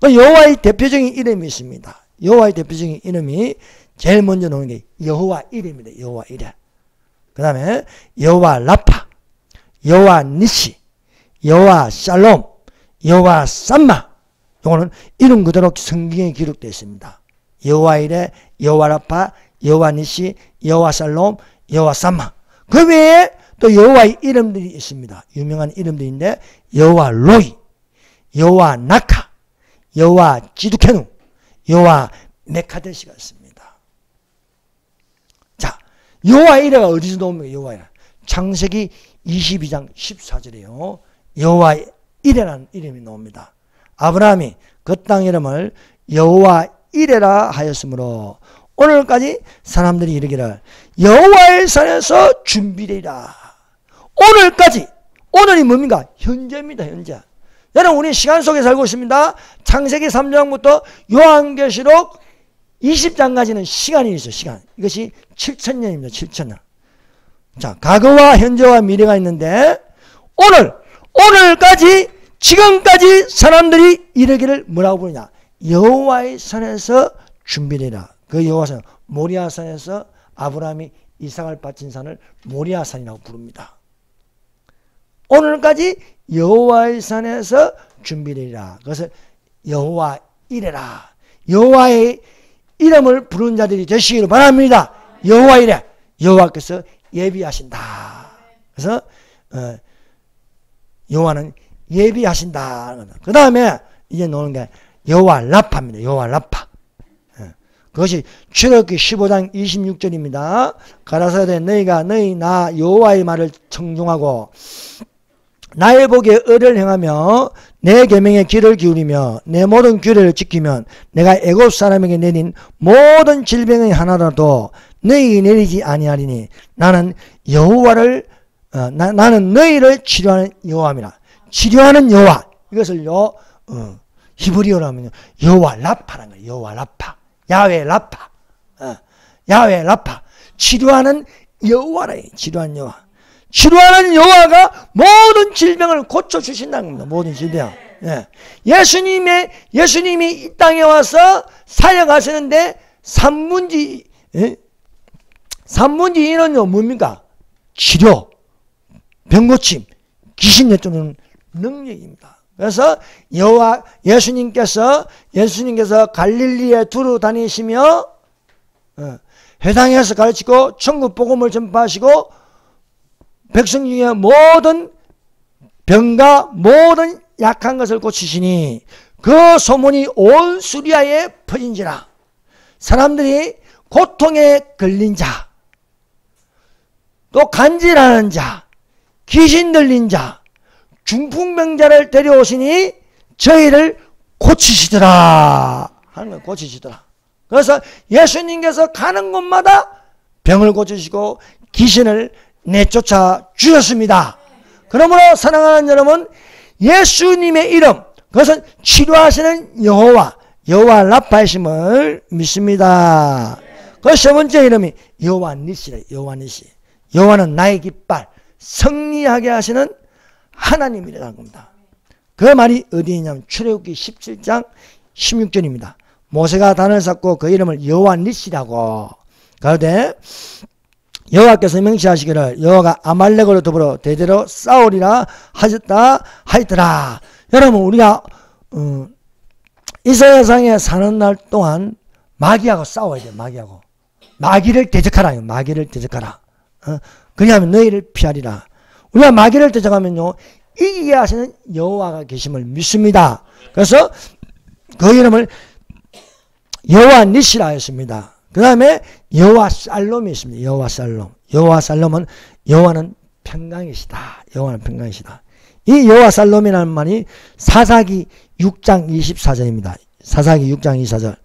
여호와의 대표적인 이름이 있습니다. 여호와의 대표적인 이름이 제일 먼저 나오는 게 여호와 이름입니다. 여호와 이름. 그 다음에 여호와 라파, 여호와 니시, 여호와 샬롬, 여호와 삼마. 이거는 이름 그대로 성경에 기록되어 있습니다. 여호와 이레, 여호와 라파, 여호와 니시, 여호와 샬롬, 여호와 삼마. 그 외에 또 여호와의 이름들이 있습니다. 유명한 이름들인데 여호와 로이, 여호와 나카, 여호와 지두케누, 여호와 메카데시가 있습니다. 자, 여호와 이레가 어디서 나옵니까? 여호와 이레. 창세기 22장 14절이에요. 여호와 이레라는 이름이 나옵니다. 아브라함이 그 땅 이름을 여호와 이레라 하였으므로 오늘까지 사람들이 이르기를 여호와의 산에서 준비되리라. 오늘까지. 오늘이 뭡니까? 현재입니다. 현재. 여러분 우리 시간 속에 살고 있습니다. 창세기 3장부터 요한계시록 20장까지는 시간이 있어요. 시간. 이것이 7,000년입니다. 7,000년. 자, 과거와 현재와 미래가 있는데 오늘까지 지금까지 사람들이 이르기를 뭐라고 부르냐? 여호와의 산에서 준비되라. 그 여호와산 모리아산에서 아브라함이 이삭을 바친 산을 모리아산이라고 부릅니다. 오늘까지 여호와의 산에서 준비되라. 그것을 여호와 이레라. 여호와의 이름을 부르는 자들이 되시기를 바랍니다. 여호와 이레. 여호와께서 예비하신다. 그래서 여호와는 예비하신다. 그 다음에 이제 나오는 게 여호와 라파입니다. 여호와 라파. 그것이 출애굽기 15장 26절입니다. 가라사대 너희가 나 여호와의 말을 청종하고 나의 복에 의를 행하며 내 계명에 귀를 기울이며 내 모든 규례를 지키면 내가 애굽 사람에게 내린 모든 질병의 하나라도 너희에게 내리지 아니하리니 나는 여호와를 나는 너희를 치료하는 여호와입니다. 치료하는 여호와. 이것을요 히브리어로 하면 여호와 라파라는 거예요. 여호와 라파. 야훼 라파. 야훼 라파. 치료하는 여호와라. 치료하는 여호와. 치료하는 여호와가 모든 질병을 고쳐주신다는 겁니다. 모든 질병. 예. 예수님이 이 땅에 와서 사역하시는데 3분지 2는요 뭡니까? 치료, 병고침, 귀신 내쫓는 능력입니다. 그래서 예수님께서 갈릴리에 두루 다니시며 회당에서 가르치고 천국 복음을 전파하시고 백성 중에 모든 병과 모든 약한 것을 고치시니 그 소문이 온 수리아에 퍼진지라. 사람들이 고통에 걸린 자, 또 간질하는 자, 귀신 들린 자, 중풍병자를 데려오시니 저희를 고치시더라 하는 걸 고치시더라. 그래서 예수님께서 가는 곳마다 병을 고치시고 귀신을 내쫓아 주셨습니다. 그러므로 사랑하는 여러분, 예수님의 이름, 그것은 치료하시는 여호와 라파이심을 믿습니다. 그 세 번째 이름이 여호와 니시래. 여호와 니시. 여호와는 나의 깃발, 승리하게 하시는 하나님이라는 겁니다. 그 말이 어디에 있냐면 출애굽기 17장 16절입니다. 모세가 단을 쌓고 그 이름을 여호와 니시라고. 그런데 여호와께서 명시하시기를 여호와가 아말렉으로 더불어 대대로 싸우리라 하였더라. 여러분 우리가 이 세상에 사는 날 동안 마귀하고 싸워야 돼요. 마귀를 대적하라. 마귀를 대적하라. 그리하면 너희를 피하리라. 우리가 마귀를 대적하면요 이기게 하시는 여호와가 계심을 믿습니다. 그래서 그 이름을 여호와 니시라 했습니다. 그 다음에 여호와 살롬이 있습니다. 여호와 살롬. 여호와 살롬은 여호와는 평강이시다. 여호와는 평강이시다. 이 여호와 살롬이라는 말이 사사기 6장 24절입니다. 사사기 6장 24절.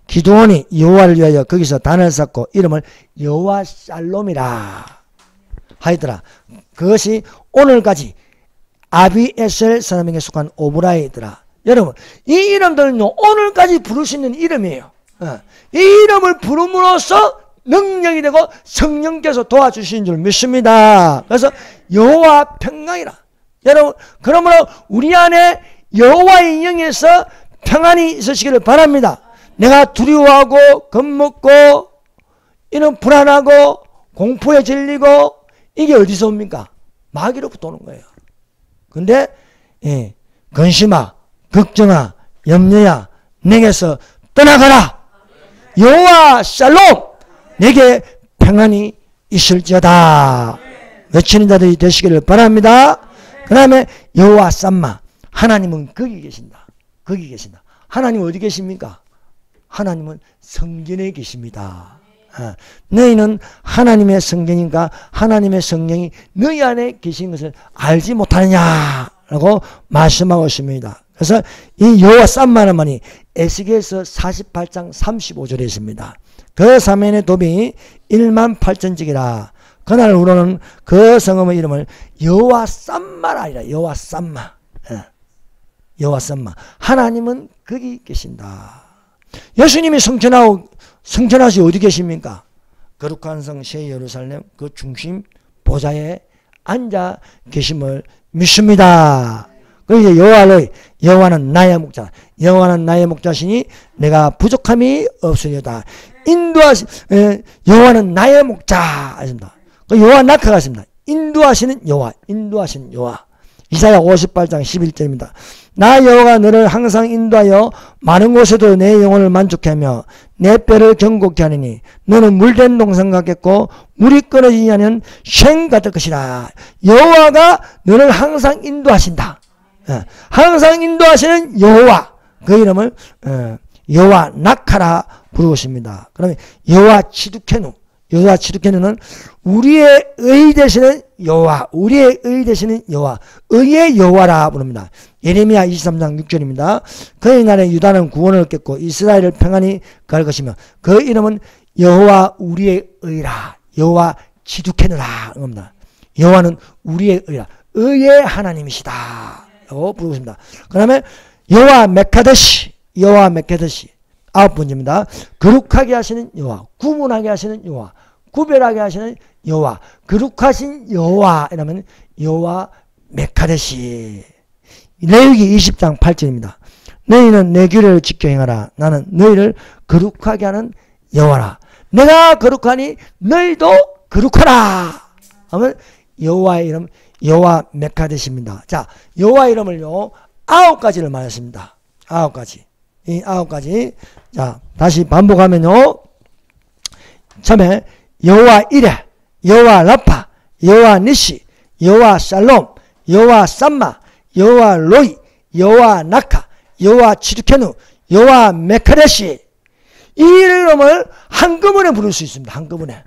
기드온이 여호와를 위하여 거기서 단을 쌓고 이름을 여호와 살롬이라 하였더라. 그것이 오늘까지 아비에셀 사람에게 속한 오브라이더라. 여러분 이 이름들은요 오늘까지 부를 수 있는 이름이에요. 이 이름을 부름으로써 능력이 되고 성령께서 도와주시는 줄 믿습니다. 그래서 여호와 평강이라. 여러분, 그러므로 우리 안에 여호와의 영에서 평안이 있으시기를 바랍니다. 내가 두려워하고 겁먹고 이런 불안하고 공포에 질리고 이게 어디서 옵니까? 마귀로부터 오는 거예요. 근데 근심아, 걱정아, 염려야 내게서 떠나가라. 여호와 샬롬, 내게 평안이 있을지어다. 외치는 자들이 되시기를 바랍니다. 그 다음에 여호와 쌈마, 하나님은 거기 계신다. 거기 계신다. 하나님은 어디 계십니까? 하나님은 성전에 계십니다. 너희는 하나님의 성전인가? 하나님의 성령이 너희 안에 계신 것을 알지 못하느냐라고 말씀하고 있습니다. 그래서 이 여호와 쌈마는 말이 에스겔서 48장 35절에 있습니다. 그 사면의 돕이 1만 8천직이라. 그날 우리는 그 성읍의 이름을 여호와 쌈마라 하리라. 여호와 쌈마. 여호와 쌈마. 하나님은 거기 계신다. 예수님이 성천하시 어디 계십니까? 거룩한 성 새 예루살렘 그 중심 보좌에 앉아 계심을 믿습니다. 그리고 여호와는 나의 목자. 여호와는 나의 목자시니 내가 부족함이 없으리로다. 여호와는 나의 목자 하십니다. 여호와 낙하가 있습니다. 인도하시는 여호와, 인도하시는 여호와. 이사야 58장 11절입니다. 나 여호와가 너를 항상 인도하여 많은 곳에도 내 영혼을 만족케 하며 내 뼈를 견고케 하느니 너는 물된 동산 같겠고 물이 끊어지지 않은 쉥 같을 것이라. 여호와가 너를 항상 인도하신다. 항상 인도하시는 여호와, 그 이름을 여호와 낙하라 부르고 있습니다. 그러면 여호와 치두케누, 여호와 치두케누는 우리의 의 되시는 여호와, 우리의 의 되시는 여호와, 의의 여호와라 부릅니다. 예레미야 23장 6절입니다. 그의 날에 유다는 구원을 얻겠고 이스라엘을 평안히 갈 것이며 그 이름은 여호와 우리의 의라. 여호와 치두케누라 합니다. 여호와는 우리의 의라. 의의 하나님이시다 라고 부르고 있습니다. 그 다음에 여호와 메카데시, 여호와 메카데시 9번째입니다. 거룩하게 하시는 여호와, 구분하게 하시는 여호와, 구별하게 하시는 여호와, 거룩하신 여호와 이라면 여호와 메카데시. 레위기 20장 8절입니다. 너희는 내 규례를 지켜 행하라. 나는 너희를 거룩하게 하는 여호와라. 내가 거룩하니 너희도 거룩하라 하면 여호와의 이름 여호와 메카데시입니다. 자, 여호와 이름을요 9가지를 말했습니다. 9가지. 이 9가지. 자, 다시 반복하면요. 처음에 여호와 이레, 여호와 라파, 여호와 니시, 여호와 샬롬, 여호와 쌈마, 여호와 로이, 여호와 나카, 여호와 치두케누, 여호와 메카데시. 이 이름을 한꺼번에 부를 수 있습니다. 한꺼번에.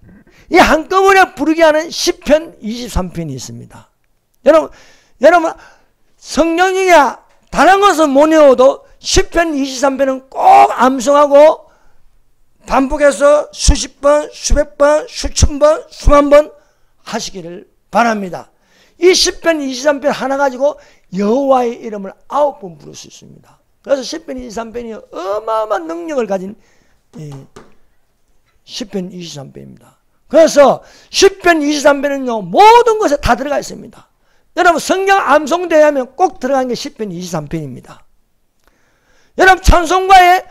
이 한꺼번에 부르게 하는 시편 23편이 있습니다. 여러분 성령이 다른 것은 못 외워도 시편 23편은 꼭 암송하고 반복해서 수십 번, 수백 번, 수천 번, 수만 번 하시기를 바랍니다. 이 시편 23편 하나 가지고 여호와의 이름을 9번 부를 수 있습니다. 그래서 시편 23편이 어마어마한 능력을 가진 시편 23편입니다. 그래서 시편 23편은요 모든 것에 다 들어가 있습니다. 여러분 성경 암송대회 하면 꼭 들어간 게 시편 23편입니다. 여러분 찬송가에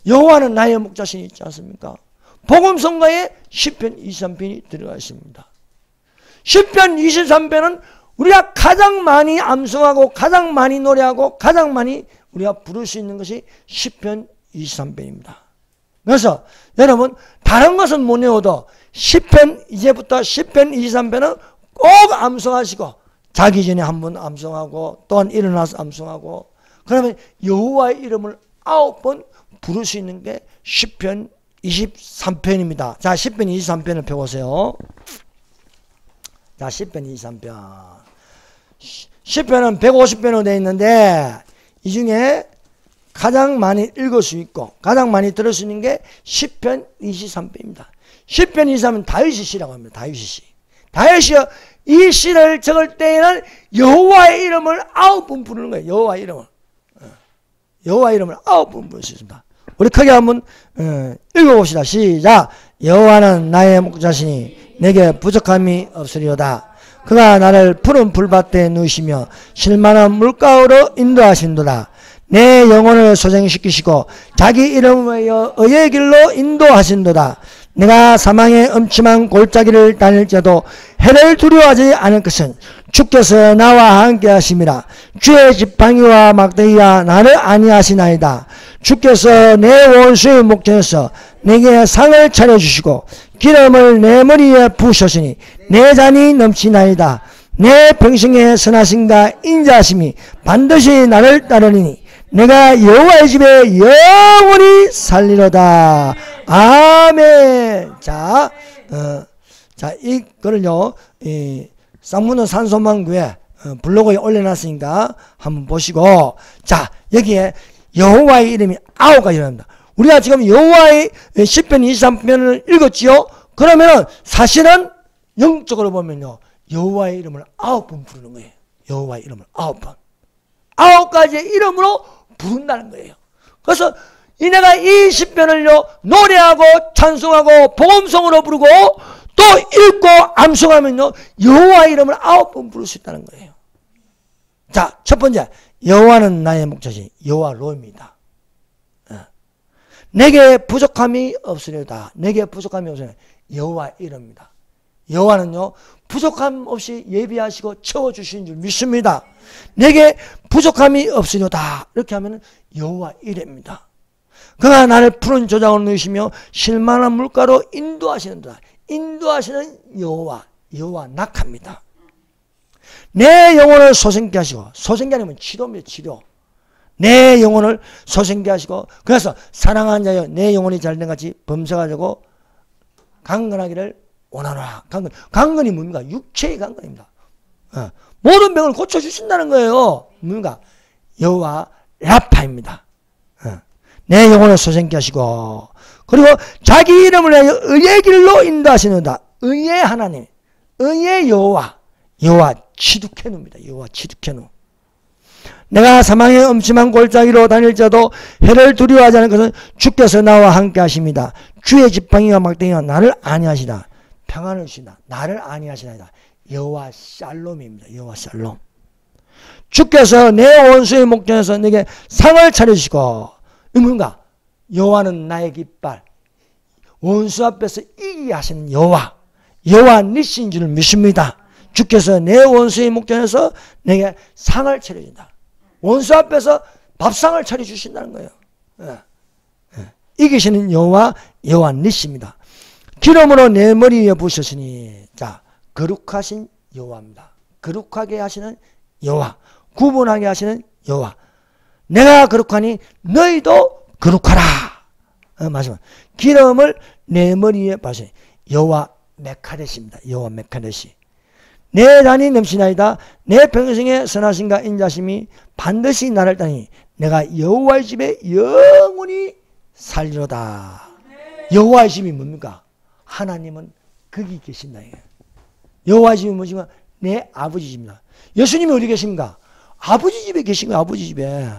여호와는 나의 목자신이 있지 않습니까? 복음성가에 시편 23편이 들어가 있습니다. 시편 23편은 우리가 가장 많이 암송하고 가장 많이 노래하고 가장 많이 우리가 부를 수 있는 것이 시편 23편입니다. 그래서 여러분 다른 것은 못 외워도 이제부터 시편 23편은 꼭 암송하시고 자기 전에 한번 암송하고 또한 일어나서 암송하고 그러면 여호와의 이름을 9번 부를 수 있는 게 시편 23편입니다. 자, 시편 23편을 펴보세요. 자, 시편 23편. 시편은 150편으로 되어 있는데 이 중에 가장 많이 읽을 수 있고 가장 많이 들을 수 있는 게 시편 23편입니다. 시편 23편은 다윗의 시라고 합니다. 다윗의 시. 다윗이 이 시를 적을 때에는 여호와의 이름을 9번 부르는 거예요. 여호와의 이름을. 여호와의 이름을 9번 부를 수 있습니다. 우리 크게 한번 읽어봅시다. 시작. 여호와는 나의 목자시니 내게 부족함이 없으리로다. 그가 나를 푸른 풀밭에 누이시며 실만한 물가로 인도하신도다. 내 영혼을 소생시키시고 자기 이름을 위하여 의의 길로 인도하신도다. 내가 사망의 음침한 골짜기를 다닐지라도 해를 두려워하지 않을 것은 주께서 나와 함께 하심이라. 주의 지팡이와 막대기가 나를 안위하시나이다. 주께서 내 원수의 목전에서 내게 상을 차려주시고 기름을 내 머리에 부으셨으니 내 잔이 넘치나이다. 내 평생의 선하심과 인자하심이 반드시 나를 따르리니 내가 여호와의 집에 영원히 살리로다. 아멘. 자, 이거를요, 쌍문은 산소망교회 블로그에 올려놨으니까 한번 보시고, 자, 여기에 여호와의 이름이 9가지 나옵니다. 우리가 지금 여호와의 10편 23편을 읽었지요? 그러면은 사실은 영적으로 보면요, 여호와의 이름을 9번 부르는 거예요. 여호와의 이름을 9번. 9가지의 이름으로 부른다는 거예요. 그래서 내가 이 10편을요, 노래하고 찬송하고 복음성으로 부르고 또 읽고 암송하면요, 여호와의 이름을 9번 부를 수 있다는 거예요. 자, 첫 번째, 여호와는 나의 목자시 여호와 로입니다. 내게 부족함이 없으리로다. 내게 부족함이 없으리로다. 여호와 이름입니다. 여호와는요, 부족함 없이 예비하시고 채워주시는 줄 믿습니다. 내게 부족함이 없으리로다. 이렇게 하면 여호와 이름입니다. 그가 나를 푸른 조장으로 누이시며 실만한 물가로 인도하시는도다. 인도하시는 여호와 낙합니다. 내 영혼을 소생케 하시고, 소생케 하면 치료입니다. 치료. 내 영혼을 소생케 하시고, 그래서 사랑하는 자여 내 영혼이 잘된 같이 범사가 되고 강건하기를 원하노라. 강건이 뭡니까? 육체의 강건입니다. 모든 병을 고쳐주신다는 거예요. 뭡니까? 여호와 라파입니다. 내 영혼을 소생케 하시고, 그리고 자기 이름을 위하여 의의 길로 인도하시는다. 의의 하나님, 의의 여호와 치두케누입니다. 여호와 치두케누. 내가 사망의 음침한 골짜기로 다닐지라도 해를 두려워하지 않을 것은 주께서 나와 함께 하십니다. 주의 지팡이와 막대기가 나를 안위하시다. 평안을 주신다. 나를 안위하시나이다. 여호와 샬롬입니다. 여호와 샬롬. 주께서 내 원수의 목전에서 내게 상을 차려주시고, 이 뭔가? 여호와는 나의 깃발, 원수 앞에서 이기게 하시는 여호와 니시인 줄 믿습니다. 주께서 내 원수의 목전에서 내게 상을 차려준다. 원수 앞에서 밥상을 차려주신다는 거예요. 이기시는 여호와 니시입니다. 기름으로 내 머리 위에 부으셨으니, 자, 거룩하신 여호와입니다. 거룩하게 하시는 여호와, 구분하게 하시는 여호와. 내가 거룩하니 너희도 거룩하라. 마지막 기름을 내 머리에 바르시니 여호와 메카데시입니다. 여호와 메카데시. 내 잔이 넘치나이다. 내 평생의 선하심과 인자심이 반드시 나를 따르니 내가 여호와의 집에 영원히 살리로다. 여호와의 집이 뭡니까? 하나님은 거기 계신다. 여호와의 집이 뭐지만 내 아버지 집입니다. 예수님이 어디 계십니까? 아버지 집에 계신 거예요. 아버지 집에.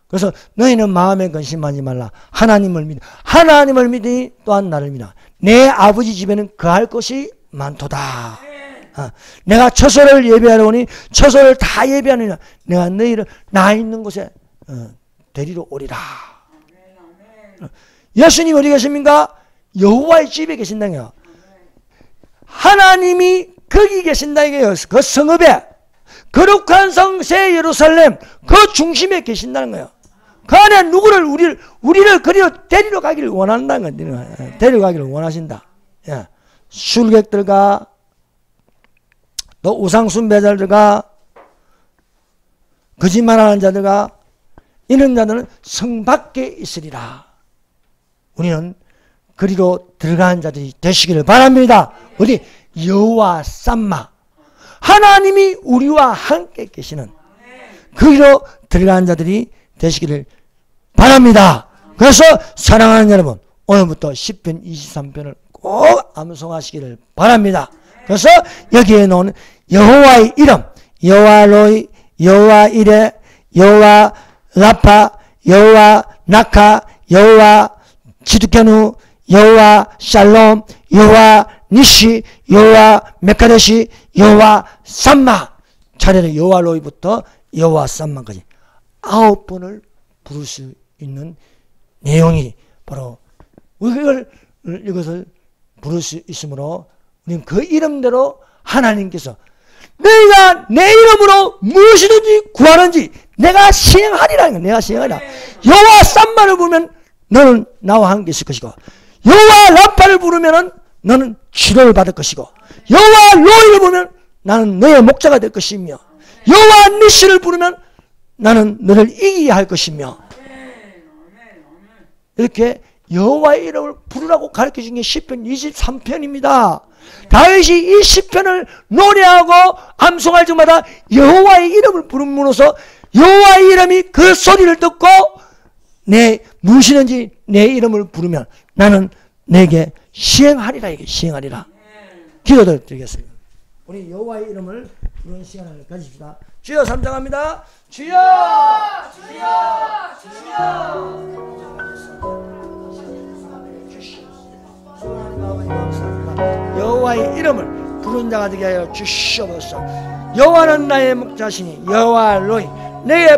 그래서 너희는 마음에 근심하지 말라. 하나님을 믿어. 하나님을 믿으니 또한 나를 믿어. 내 아버지 집에는 거할 것이 많도다. 내가 처소를 예비하러 오니 처소를 다 예비하느냐. 내가 너희를 나 있는 곳에 데리러 오리라. 예수님 어디 계십니까? 여호와의 집에 계신다고요. 하나님이 거기 계신다 이게요. 그 성읍에, 거룩한 성 새 예루살렘 그 중심에 계신다는 거예요. 그 안에 누구를 우리를 그리로 데리러 가기를 원한다는 거예요. 데리러 가기를 원하신다. 예. 술객들과 또 우상 숭배자들과 거짓말하는 자들과 이런 자들은 성 밖에 있으리라. 우리는 그리로 들어가는 자들이 되시기를 바랍니다. 어디? 여호와 쌈마. 하나님이 우리와 함께 계시는 그리로 들어가는 자들이 되시기를 바랍니다. 그래서 사랑하는 여러분, 오늘부터 10편 23편을 꼭 암송하시기를 바랍니다. 그래서 여기에 놓은 여호와의 이름, 여호와 로이, 여호와 이레, 여호와 라파, 여호와 나카, 여호와 치두케누, 여호와 샬롬, 여호와 니시, 여호와 메카데시, 여호와 삼마. 차례로 여호와 로이부터 여호와 삼마까지 9번을 부를 수 있는 내용이 바로 이것을 부를 수 있으므로 우리는 그 이름대로 하나님께서 너희가 내 이름으로 무엇이든지 구하는지 내가 시행하리라는 거야. 내가 시행하리라. 여호와 삼마를 부르면 너는 나와 함께 있을 것이고, 여호와 라파를 부르면 너는 치료를 받을 것이고, 여호와 로이를 부르면 나는 너의 목자가 될 것이며, 여호와 니시를 부르면 나는 너를 이기게 할 것이며, 이렇게 여호와의 이름을 부르라고 가르쳐준 게 시편 23편입니다. 다윗이 이 시편을 노래하고 암송할 때마다 여호와의 이름을 부름으로써 여호와의 이름이 그 소리를 듣고 무엇이든지 내 이름을 부르면 나는 내게 시행하리라. 이게 시행하리라. 기도를 드리겠습니다. 우리 여호와의 이름을 부르는 시간을 가집시다. 주여 삼장합니다. 주여, 주여, 주여. 여호와의 이름을 부르는 자가 되게 하여 주시옵소서. 여호와는 나의 목자시니 여호와 로이, 내게